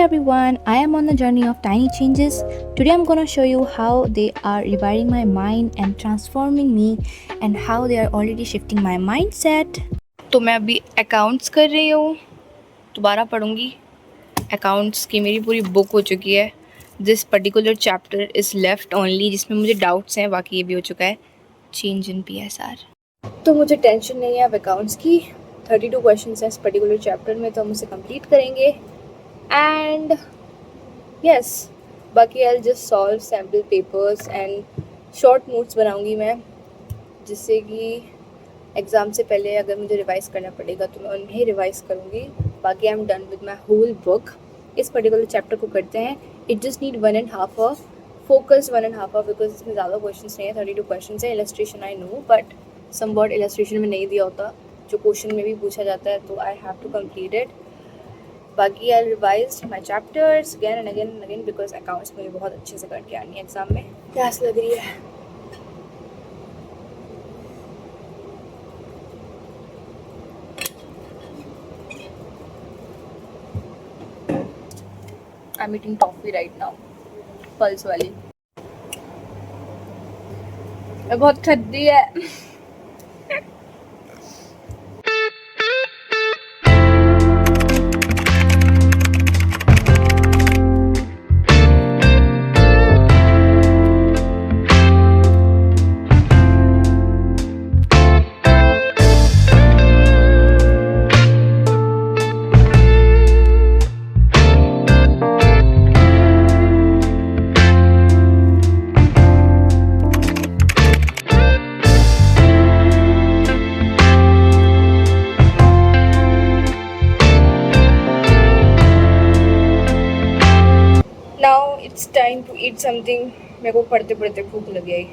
everyone, I am on the journey of tiny changes. Today I'm gonna show you how they are rewiring my mind and transforming me and how they are already shifting my mindset. तो मैं अभी accounts कर रही हूँ, दोबारा पढ़ूँगी। Accounts की मेरी पूरी बुक हो चुकी है। This particular chapter is left only, जिसमें मुझे डाउट्स हैं, बाकी ये भी हो चुका है। Change in PSR। तो मुझे टेंशन नहीं है अब अकाउंट्स की। 32 क्वेश्चंस हैं इस पर्टिकुलर चैप्टर में, तो हम उसे कंप्लीट करेंगे। एंड यस, बाकी I just solve sample papers and short notes बनाऊंगी मैं, जिससे कि एग्ज़ाम से पहले अगर मुझे रिवाइज़ करना पड़ेगा तो मैं उन्हें रिवाइज़ करूंगी। बाकी I am done with my whole book. इस पर्टिकुलर चैप्टर को करते हैं। It just need 1.5 hour, focus 1.5 hour, because इसमें ज़्यादा क्वेश्चन नहीं है। 32 क्वेश्चन है। Illustration I know, but some word illustration में नहीं दिया होता जो क्वेश्चन में भी पूछा जाता है, तो I have to complete it. बाकी I revise my chapters again and again and again, because accounts मुझे बहुत अच्छे से करके आनी है एग्ज़ाम में। प्यास लग रही है। I am eating toffee right now, pulse वाली। बहुत ठंडी है। Now it's time to eat something. मेरे को पढ़ते पढ़ते भूख लगी है।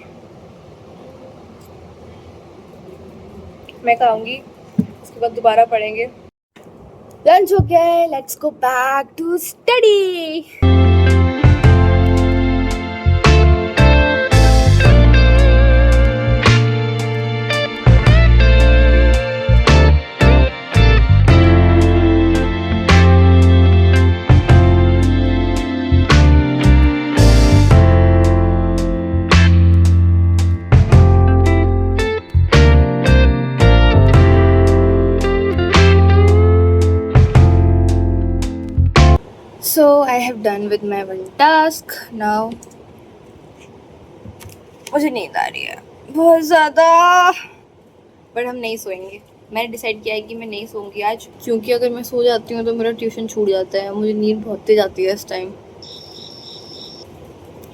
मैं खाऊंगी, उसके बाद दोबारा पढ़ेंगे। लंच हो गया है, let's go back to study. So I have done with my one task now. मुझे नींद आ रही है बहुत ज़्यादा, बट हम नहीं सोएंगे। मैंने डिसाइड किया है कि मैं नहीं सोऊंगी आज, क्योंकि अगर मैं सो जाती हूँ तो मेरा ट्यूशन छूट जाता है। मुझे नींद बहुत तेज आती है इस टाइम,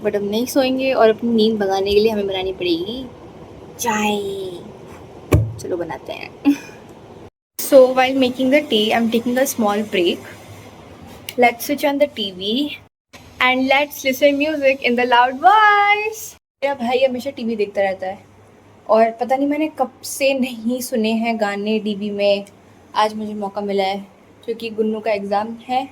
बट हम नहीं सोएंगे और अपनी नींद भगाने के लिए हमें बनानी पड़ेगी चाय। चलो बनाते हैं। So while making the tea, I'm taking a small break. Let's switch on the TV and let's listen music in the loud voice. मेरा भाई हमेशा टीवी देखता रहता है और पता नहीं मैंने कब से नहीं सुने हैं गाने टीवी में। आज मुझे मौका मिला है, क्योंकि गुन्नू का एग्ज़ाम है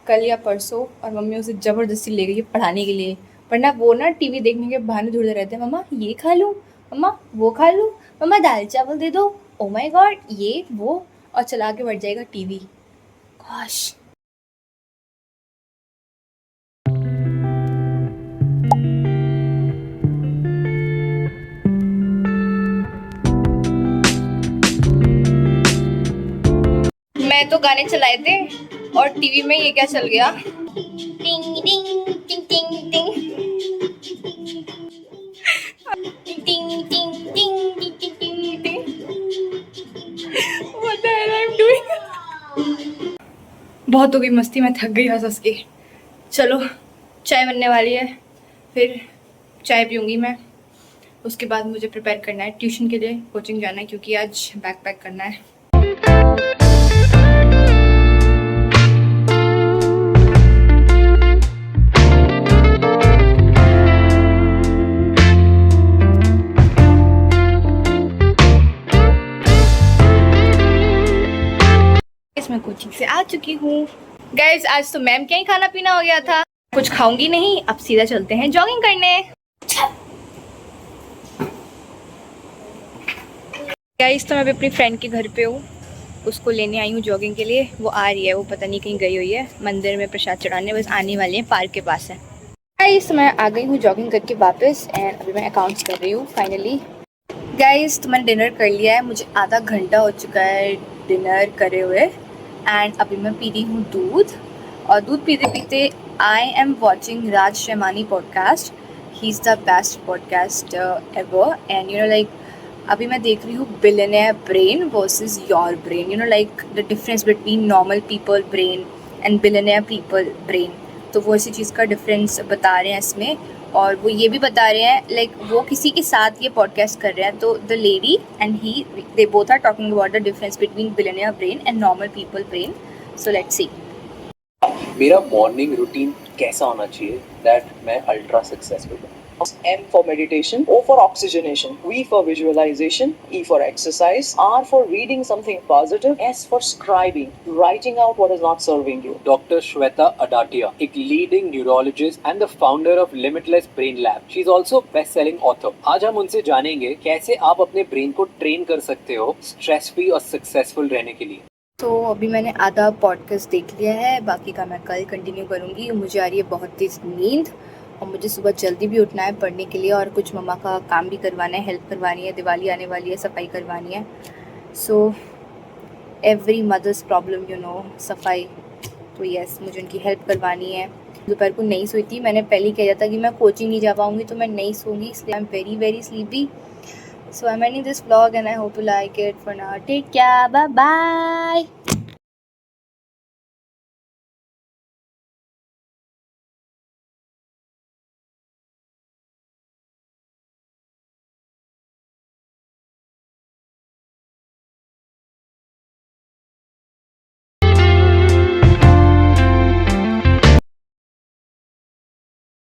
कल या परसों, और मम्मी उसे ज़बरदस्ती ले गई है पढ़ाने के लिए। वरना वो ना टीवी देखने के बहाने ढूंढते रहते हैं, मम्मा ये खा लूँ, मम्मा वो खा लूँ, मम्मा दाल चावल दे दो, ओ माई गॉड ये वो, और चला के बढ़ जाएगा टीवी। गॉश। मैं तो गाने चलाए थे और टीवी में ये क्या चल गया, टिंग टिंग टिंग टिंग टिंग टिंग टिंग टिंग टिंग टिंग। What the hell I'm doing? बहुत हो गई मस्ती, मैं थक गई हंस हंस के। चलो चाय बनने वाली है, फिर चाय पीऊँगी मैं। उसके बाद मुझे प्रिपेयर करना है ट्यूशन के लिए, कोचिंग जाना है, क्योंकि आज बैग पैक करना है। मैं कोचिंग से आ चुकी हूँ गाइस। आज तो मैम क्या ही खाना पीना हो गया था, कुछ खाऊंगी नहीं। अब सीधा चलते हैं जॉगिंग करने। गाइस तो मैं भी अपनी फ्रेंड के घर पे हूँ उसको लेने आई हूँ जॉगिंग के लिए। वो आ रही है, वो पता नहीं कहीं गई हुई है मंदिर में प्रसाद चढ़ाने, बस आने वाली है, पार्क के पास है। गाइस मैं आ गई हूँ जॉगिंग करके वापस एंड अभी मैं अकाउंट्स कर रही हूँ फाइनली। गाइस तो मैंने डिनर कर लिया है, मुझे आधा घंटा हो चुका है डिनर करे हुए एंड अभी मैं पी रही हूँ दूध। और दूध पीते पीते I am watching Raj Sharmani podcast. He is the best podcast ever and you know like अभी मैं देख रही हूँ billionaire brain versus your brain, you know like the difference between normal people brain and billionaire people brain. तो वो इसी चीज़ का difference बता रहे हैं इसमें। और वो ये भी बता रहे हैं लाइक वो किसी के साथ ये पॉडकास्ट कर रहे हैं, तो the lady and he they both are talking about the difference between billionaire brain and normal people brain. So let's see. मेरा मॉर्निंग रूटीन कैसा होना चाहिए दैट मैं अल्ट्रा सक्सेसफुल हूँ। M for meditation, O for oxygenation, V for visualization, E for exercise, R for reading something positive, S for scribing, writing out what is not serving you. Dr. Shweta Adatia, एक leading neurologist and the founder of Limitless Brain Lab. She is also best-selling author. आज हम उनसे जानेंगे कैसे आप अपने brain को train कर सकते हो स्ट्रेस फ्री और सक्सेसफुल रहने के लिए। तो अभी मैंने आधा पॉडकास्ट देख लिया है, बाकी का मैं कल कंटिन्यू करूँगी। मुझे आ रही है बहुत तेज़ नींद और मुझे सुबह जल्दी भी उठना है पढ़ने के लिए और कुछ मम्मा का काम भी करवाना है, हेल्प करवानी है, दिवाली आने वाली है, सफाई करवानी है। So every mother's problem you know सफाई। तो यस मुझे उनकी हेल्प करवानी है। दोपहर को नहीं सोई थी, मैंने पहले कह दिया था कि मैं कोचिंग नहीं जा पाऊँगी तो मैं नहीं सोऊंगी, इसलिए I am very very sleepy. So I'm ending this vlog and I hope you like it. For now, take care. Bye bye.